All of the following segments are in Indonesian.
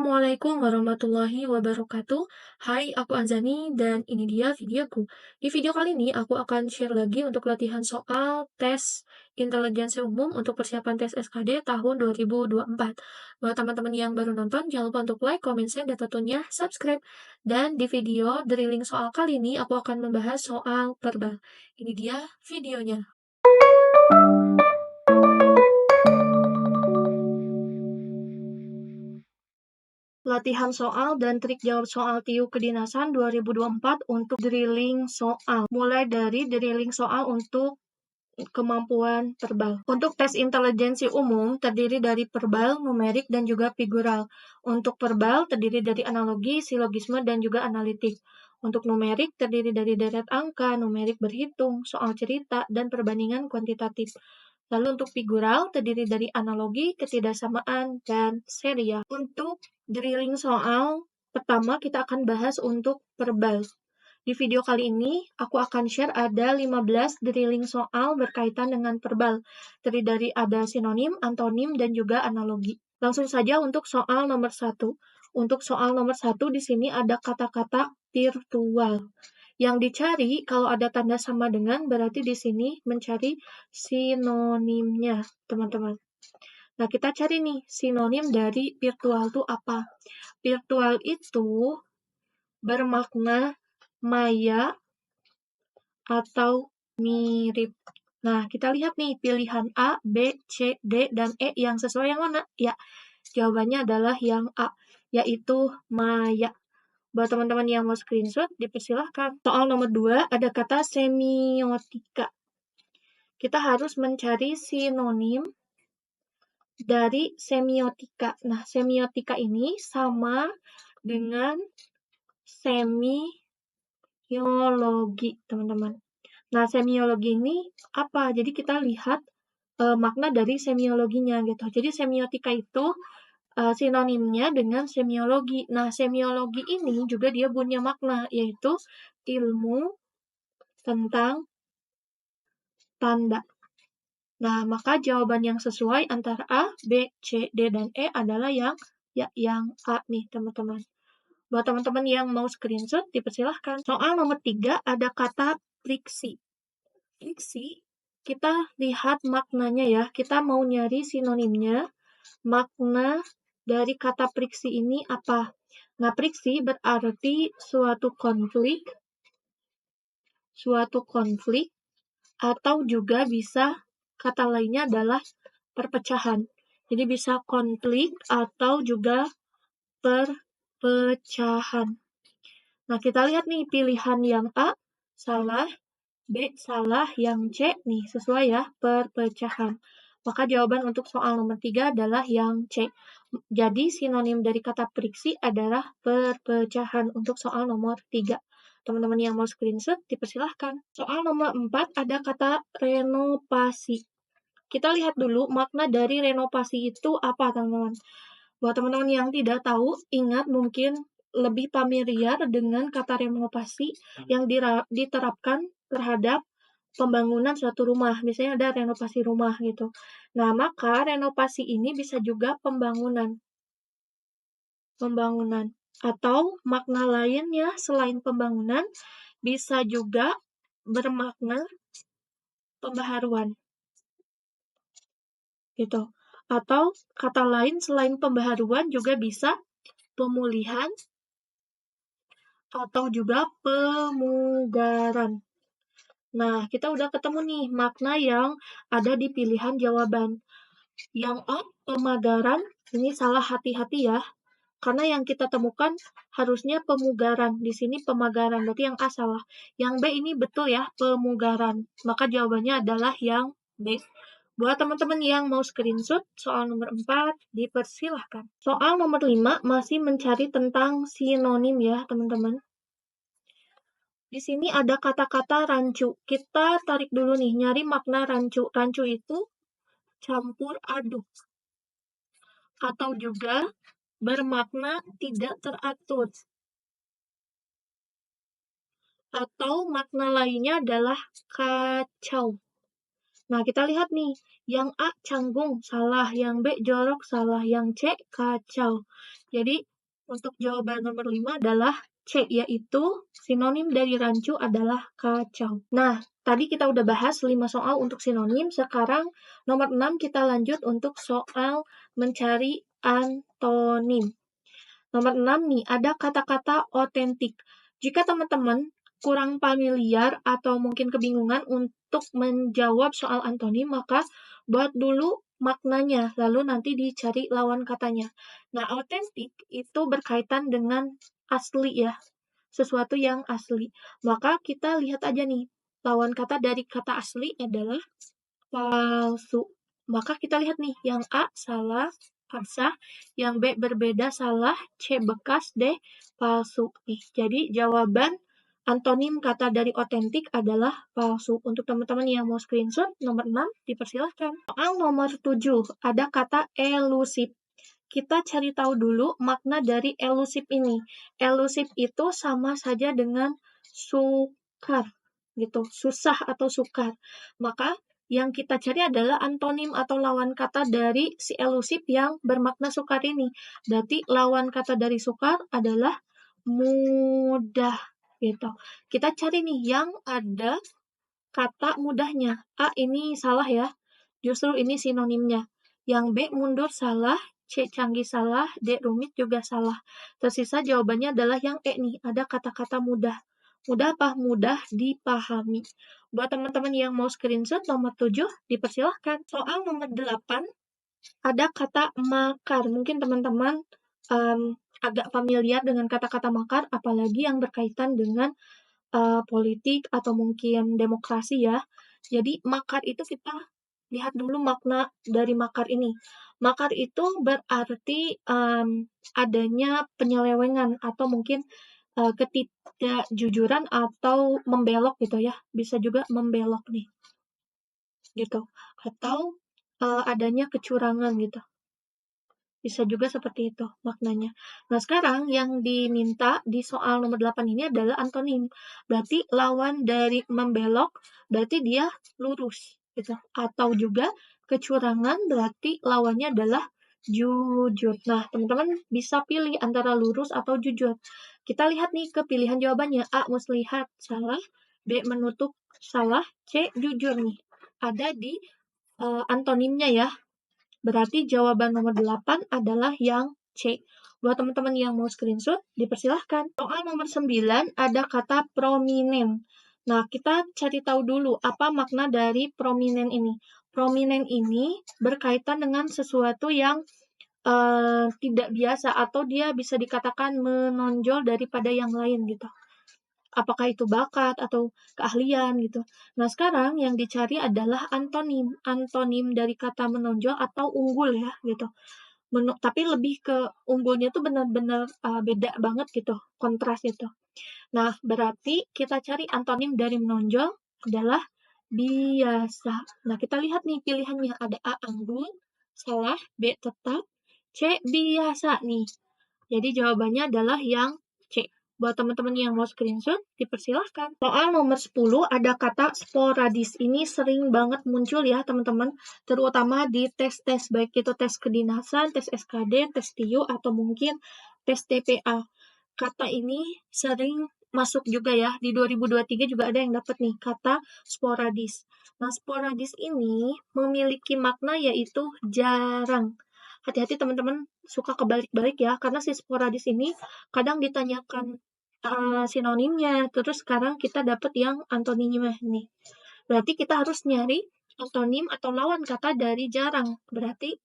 Assalamualaikum warahmatullahi wabarakatuh. Hai, aku Anzani dan ini dia videoku. Di video kali ini aku akan share lagi untuk latihan soal tes intelijensi umum untuk persiapan tes SKD tahun 2024. Buat teman-teman yang baru nonton, jangan lupa untuk like, comment, share, dan tentunya subscribe. Dan di video drilling soal kali ini aku akan membahas soal verbal. Ini dia videonya. Latihan soal dan trik jawab soal TIU Kedinasan 2024 untuk drilling soal. Mulai dari drilling soal untuk kemampuan verbal. Untuk tes intelijensi umum terdiri dari verbal, numerik, dan juga figural. Untuk verbal terdiri dari analogi, silogisme, dan juga analitik. Untuk numerik terdiri dari deret angka, numerik berhitung, soal cerita, dan perbandingan kuantitatif. Lalu untuk figural terdiri dari analogi, ketidaksamaan, dan serial. Untuk drilling soal pertama kita akan bahas untuk verbal. Di video kali ini, aku akan share ada 15 drilling soal berkaitan dengan verbal. Terdiri dari ada sinonim, antonim, dan juga analogi. Langsung saja untuk soal nomor 1. Untuk soal nomor 1 di sini ada kata-kata virtual. Yang dicari kalau ada tanda sama dengan berarti di sini mencari sinonimnya, teman-teman. Nah, kita cari nih sinonim dari virtual itu apa? Virtual itu bermakna maya atau mirip. Nah, kita lihat nih pilihan A, B, C, D, dan E yang sesuai yang mana? Ya, jawabannya adalah yang A, yaitu maya. Buat teman-teman yang mau screenshot, dipersilahkan. Soal nomor 2, ada kata semiotika. Kita harus mencari sinonim dari semiotika. Nah, semiotika ini sama dengan semiologi, teman-teman. Nah, semiologi ini apa? Jadi kita lihat makna dari semiologinya gitu. Jadi semiotika itu sinonimnya dengan semiologi. Nah, semiologi ini juga dia punya makna, yaitu ilmu tentang tanda. Nah, maka jawaban yang sesuai antara A, B, C, D, dan E adalah yang A nih, teman-teman. Buat teman-teman yang mau screenshot, dipersilahkan. Soal nomor 3 ada kata friksi. Friksi, kita lihat maknanya ya. Kita mau nyari sinonimnya. Makna dari kata friksi ini apa? Nah, friksi berarti suatu konflik, atau juga bisa kata lainnya adalah perpecahan. Jadi bisa konflik atau juga perpecahan. Nah, kita lihat nih pilihan yang A salah, B salah, yang C nih sesuai ya, perpecahan. Maka jawaban untuk soal nomor 3 adalah yang C. Jadi sinonim dari kata friksi adalah perpecahan untuk soal nomor 3. Teman-teman yang mau screenshot, dipersilahkan. Soal nomor 4 ada kata renovasi. Kita lihat dulu makna dari renovasi itu apa, teman-teman. Buat teman-teman yang tidak tahu, ingat mungkin lebih familiar dengan kata renovasi yang diterapkan terhadap pembangunan suatu rumah. Biasanya ada renovasi rumah gitu. Nah, maka renovasi ini bisa juga pembangunan. Atau makna lainnya selain pembangunan bisa juga bermakna pembaharuan. Gitu. Atau kata lain selain pembaharuan juga bisa pemulihan atau juga pemugaran. Nah, kita udah ketemu nih makna yang ada di pilihan jawaban. Yang A, pemagaran, ini salah, hati-hati ya. Karena yang kita temukan harusnya pemugaran. Di sini pemagaran, berarti yang A salah. Yang B ini betul ya, pemugaran. Maka jawabannya adalah yang B. Buat teman-teman yang mau screenshot, soal nomor 4, dipersilahkan. Soal nomor 5 masih mencari tentang sinonim ya, teman-teman. Di sini ada kata-kata rancu. Kita tarik dulu nih, nyari makna rancu. Rancu itu campur aduk. Atau juga bermakna tidak teratur. Atau makna lainnya adalah kacau. Nah, kita lihat nih, yang A canggung, salah. Yang B jorok, salah. Yang C kacau. Jadi, Untuk jawaban nomor 5 adalah C, yaitu sinonim dari rancu adalah kacau. Nah, tadi kita udah bahas 5 soal untuk sinonim, sekarang nomor 6 kita lanjut untuk soal mencari antonim. Nomor 6 nih, ada kata-kata otentik. Jika teman-teman kurang familiar atau mungkin kebingungan untuk menjawab soal antonim, maka buat dulu maknanya, lalu nanti dicari lawan katanya. Nah, otentik itu berkaitan dengan asli ya, sesuatu yang asli. Maka kita lihat aja nih, lawan kata dari kata asli adalah palsu. Maka kita lihat nih, yang A salah, sah, yang B berbeda salah, C bekas, D palsu. Nih, jadi jawaban antonim kata dari otentik adalah palsu. Untuk teman-teman yang mau screenshot, nomor 6 dipersilahkan. Soal nomor 7, ada kata elusif. Kita cari tahu dulu makna dari elusif ini. Elusif itu sama saja dengan sukar, gitu, susah atau sukar. Maka yang kita cari adalah antonim atau lawan kata dari si elusif yang bermakna sukar ini. Berarti lawan kata dari sukar adalah mudah, gitu. Kita cari nih yang ada kata mudahnya. A ini salah ya, justru ini sinonimnya. Yang B mundur salah, C canggih salah, D rumit juga salah. Tersisa jawabannya adalah yang E nih, ada kata-kata mudah. Mudah apa? Mudah dipahami. Buat teman-teman yang mau screenshot nomor 7, dipersilahkan. Soal nomor 8, ada kata makar. Mungkin teman-teman agak familiar dengan kata-kata makar, apalagi yang berkaitan dengan politik atau mungkin demokrasi ya. Jadi makar itu kita lihat dulu makna dari makar ini. Makar itu berarti adanya penyelewengan atau mungkin ketidakjujuran atau membelok gitu ya. Bisa juga membelok nih, gitu. Atau adanya kecurangan gitu. Bisa juga seperti itu maknanya. Nah, sekarang yang diminta di soal nomor 8 ini adalah antonim. Berarti lawan dari membelok, berarti dia lurus, gitu. Atau juga kecurangan, berarti lawannya adalah jujur. Nah, teman-teman bisa pilih antara lurus atau jujur. Kita lihat nih ke pilihan jawabannya. A, muslihat, salah. B, menutup, salah. C, jujur nih. Ada di antonimnya ya. Berarti jawaban nomor 8 adalah yang C. Buat teman-teman yang mau screenshot, dipersilahkan. Soal nomor 9, ada kata prominent. Nah, kita cari tahu dulu apa makna dari prominent ini. Prominent ini berkaitan dengan sesuatu yang tidak biasa atau dia bisa dikatakan menonjol daripada yang lain gitu. Apakah itu bakat atau keahlian gitu. Nah, sekarang yang dicari adalah antonim. Antonim dari kata menonjol atau unggul ya gitu. Tapi lebih ke unggulnya tuh benar-benar beda banget gitu, kontras itu. Nah, berarti kita cari antonim dari menonjol adalah biasa. Nah, kita lihat nih pilihannya. Ada A, anggun, salah, B, tetap, C, biasa nih. Jadi jawabannya adalah yang C. Buat teman-teman yang mau screenshot, dipersilahkan. Soal nomor 10, ada kata sporadis. Ini sering banget muncul ya, teman-teman. Terutama di tes-tes, baik itu tes kedinasan, tes SKD, tes TIU, atau mungkin tes TPA. Kata ini sering masuk juga ya. Di 2023 juga ada yang dapat nih, kata sporadis. Nah, sporadis ini memiliki makna yaitu jarang. Hati-hati teman-teman suka kebalik-balik ya, karena si sporadis ini kadang ditanyakan sinonimnya, terus sekarang kita dapat yang antonimnya nih. Berarti kita harus nyari antonim atau lawan kata dari jarang. Berarti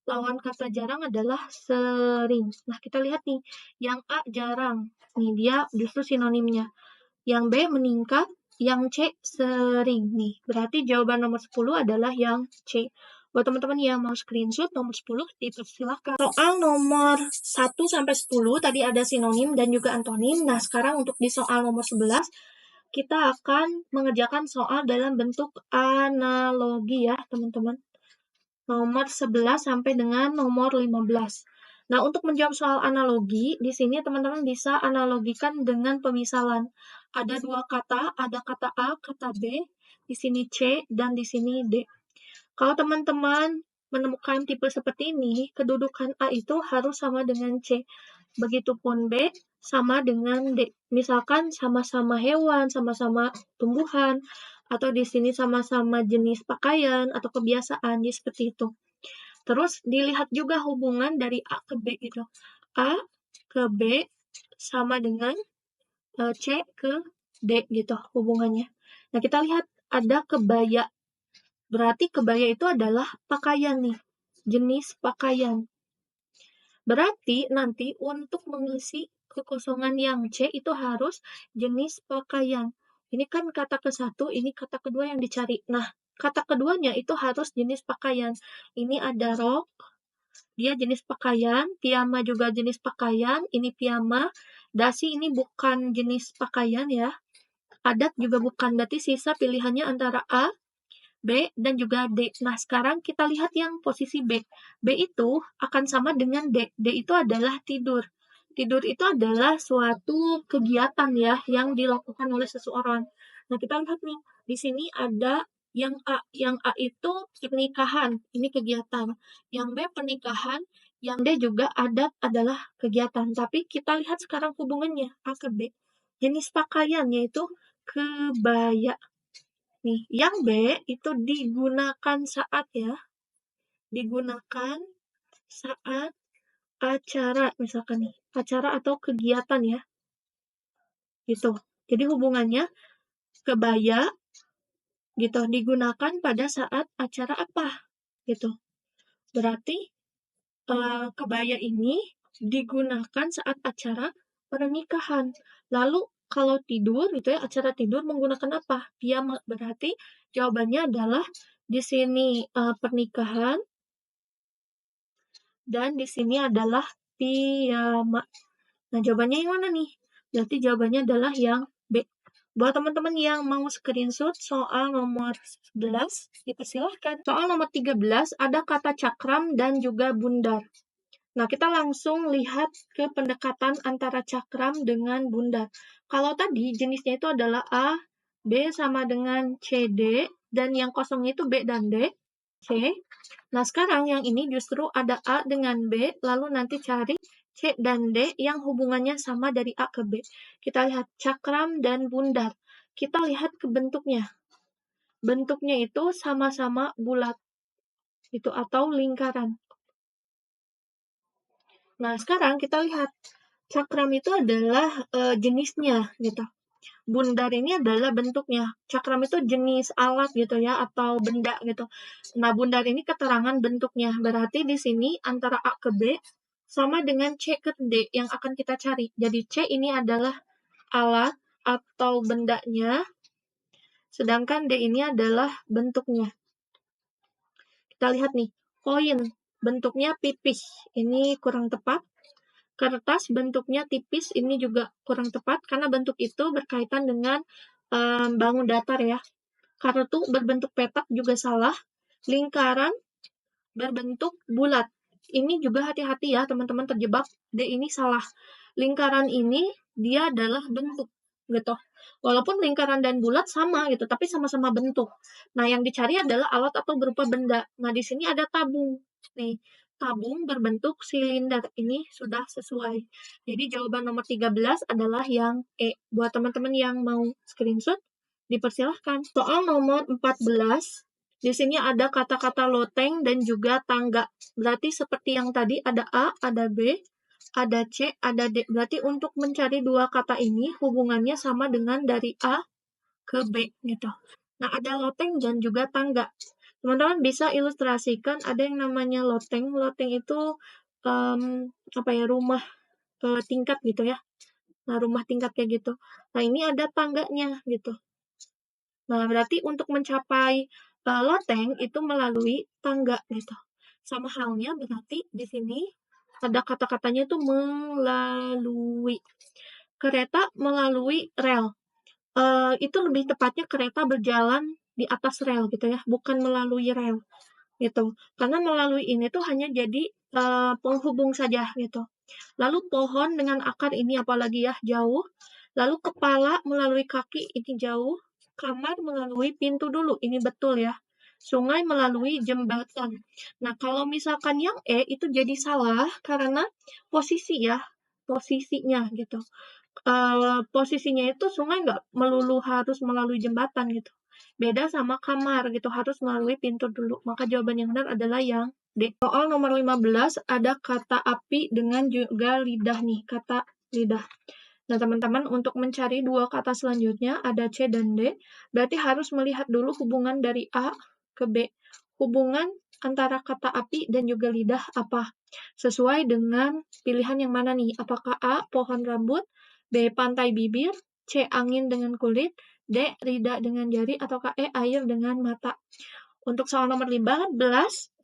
lawan kata jarang adalah sering. Nah, kita lihat nih, yang A jarang. Nih, dia justru sinonimnya. Yang B meningkat, yang C sering. Nih, berarti jawaban nomor 10 adalah yang C. Buat teman-teman yang mau screenshot nomor 10, dipersilahkan. Soal nomor 1 sampai 10 tadi ada sinonim dan juga antonim. Nah, sekarang untuk di soal nomor 11 kita akan mengerjakan soal dalam bentuk analogi ya, teman-teman. Nomor 11 sampai dengan nomor 15. Nah, untuk menjawab soal analogi, di sini teman-teman bisa analogikan dengan pemisalan. Ada dua kata, ada kata A, kata B, di sini C, dan di sini D. Kalau teman-teman menemukan tipe seperti ini, kedudukan A itu harus sama dengan C. Begitupun B sama dengan D. Misalkan sama-sama hewan, sama-sama tumbuhan, atau di sini sama-sama jenis pakaian atau kebiasaan, jadi seperti itu. Terus dilihat juga hubungan dari A ke B gitu. A ke B sama dengan C ke D gitu hubungannya. Nah, kita lihat ada kebaya. Berarti kebaya itu adalah pakaian nih, jenis pakaian. Berarti nanti untuk mengisi kekosongan yang C itu harus jenis pakaian. Ini kan kata ke-1, ini kata kedua yang dicari. Nah, kata keduanya itu harus jenis pakaian. Ini ada rok, dia jenis pakaian, piyama juga jenis pakaian, ini piyama, dasi ini bukan jenis pakaian ya, adat juga bukan, berarti sisa pilihannya antara A, B, dan juga D. Nah, sekarang kita lihat yang posisi B. B itu akan sama dengan D. D itu adalah tidur. Tidur itu adalah suatu kegiatan ya yang dilakukan oleh seseorang. Nah, kita lihat nih, di sini ada yang A. Yang A itu pernikahan, ini kegiatan. Yang B pernikahan, yang D juga adat adalah kegiatan. Tapi kita lihat sekarang hubungannya A ke B. Jenis pakaian yaitu kebaya. Nih, yang B itu digunakan saat ya, digunakan saat acara, misalkan nih, acara atau kegiatan ya, gitu. Jadi hubungannya kebaya gitu, digunakan pada saat acara apa, gitu. Berarti kebaya ini digunakan saat acara pernikahan. Lalu kalau tidur gitu ya, acara tidur menggunakan apa? Piyama. Berarti jawabannya adalah di sini pernikahan dan di sini adalah piyama. Nah, jawabannya yang mana nih? Berarti jawabannya adalah yang B. Buat teman-teman yang mau screenshot soal nomor 11, dipersilahkan. Soal nomor 13 ada kata cakram dan juga bundar. Nah, kita langsung lihat ke pendekatan antara cakram dengan bundar. Kalau tadi jenisnya itu adalah A, B sama dengan C, D, dan yang kosongnya itu B dan D, C. Nah, sekarang yang ini justru ada A dengan B, lalu nanti cari C dan D yang hubungannya sama dari A ke B. Kita lihat cakram dan bundar. Kita lihat ke bentuknya. Bentuknya itu sama-sama bulat. Itu atau lingkaran. Nah, sekarang kita lihat cakram itu adalah jenisnya gitu. Bundar ini adalah bentuknya. Cakram itu jenis alat gitu ya atau benda gitu. Nah, bundar ini keterangan bentuknya. Berarti di sini antara A ke B sama dengan C ke D yang akan kita cari. Jadi C ini adalah alat atau bendanya, sedangkan D ini adalah bentuknya. Kita lihat nih, koin bentuknya pipih. Ini kurang tepat. Kertas bentuknya tipis, ini juga kurang tepat karena bentuk itu berkaitan dengan bangun datar ya. Kartu berbentuk petak juga salah. Lingkaran berbentuk bulat. Ini juga hati-hati ya teman-teman terjebak. D ini salah. Lingkaran ini dia adalah bentuk gitu. Walaupun lingkaran dan bulat sama gitu, tapi sama-sama bentuk. Nah, yang dicari adalah alat atau berupa benda. Nah, di sini ada tabung. Nih, tabung berbentuk silinder. Ini sudah sesuai. Jadi jawaban nomor 13 adalah yang E. Buat teman-teman yang mau screenshot, dipersilahkan. Soal nomor 14, di sini ada kata-kata loteng dan juga tangga. Berarti seperti yang tadi ada A, ada B, ada C, ada D. Berarti untuk mencari dua kata ini hubungannya sama dengan dari A ke B gitu. Nah, ada loteng dan juga tangga. Teman-teman bisa ilustrasikan ada yang namanya loteng. Loteng itu apa ya, rumah tingkat gitu ya. Nah, rumah tingkat kayak gitu. Nah, ini ada tangganya gitu. Nah, berarti untuk mencapai loteng itu melalui tangga gitu. Sama halnya berarti di sini ada kata-katanya itu melalui. Kereta melalui rel. Itu lebih tepatnya kereta berjalan di atas rel gitu ya, bukan melalui rel gitu. Karena melalui ini tuh hanya jadi penghubung saja gitu. Lalu pohon dengan akar ini apalagi ya, jauh. Lalu kepala melalui kaki ini jauh. Kamar melalui pintu dulu, ini betul ya. Sungai melalui jembatan. Nah, kalau misalkan yang E itu jadi salah karena posisi ya. posisinya gitu. Posisinya itu sungai nggak melulu harus melalui jembatan gitu. Beda sama kamar gitu, harus melalui pintu dulu. Maka jawaban yang benar adalah yang D. Soal nomor 15 ada kata api dengan juga lidah nih, kata lidah. Nah, teman-teman untuk mencari dua kata selanjutnya ada C dan D, berarti harus melihat dulu hubungan dari A ke B. Hubungan antara kata api dan juga lidah apa? Sesuai dengan pilihan yang mana nih? Apakah A, pohon rambut, B, pantai bibir, C, angin dengan kulit, D, lidah dengan jari, ataukah E, air dengan mata? Untuk soal nomor 15,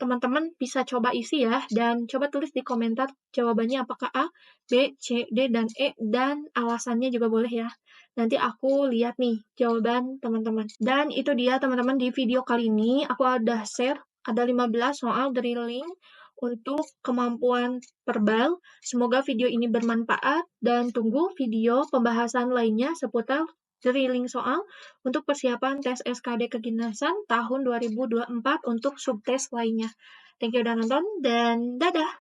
teman-teman bisa coba isi ya, dan coba tulis di komentar jawabannya apakah A, B, C, D, dan E, dan alasannya juga boleh ya. Nanti aku lihat nih jawaban teman-teman. Dan itu dia teman-teman di video kali ini, aku ada share, ada 15 soal drilling untuk kemampuan verbal. Semoga video ini bermanfaat, dan tunggu video pembahasan lainnya seputar drilling soal untuk persiapan tes SKD Kedinasan tahun 2024 untuk subtes lainnya. Thank you udah nonton dan dadah!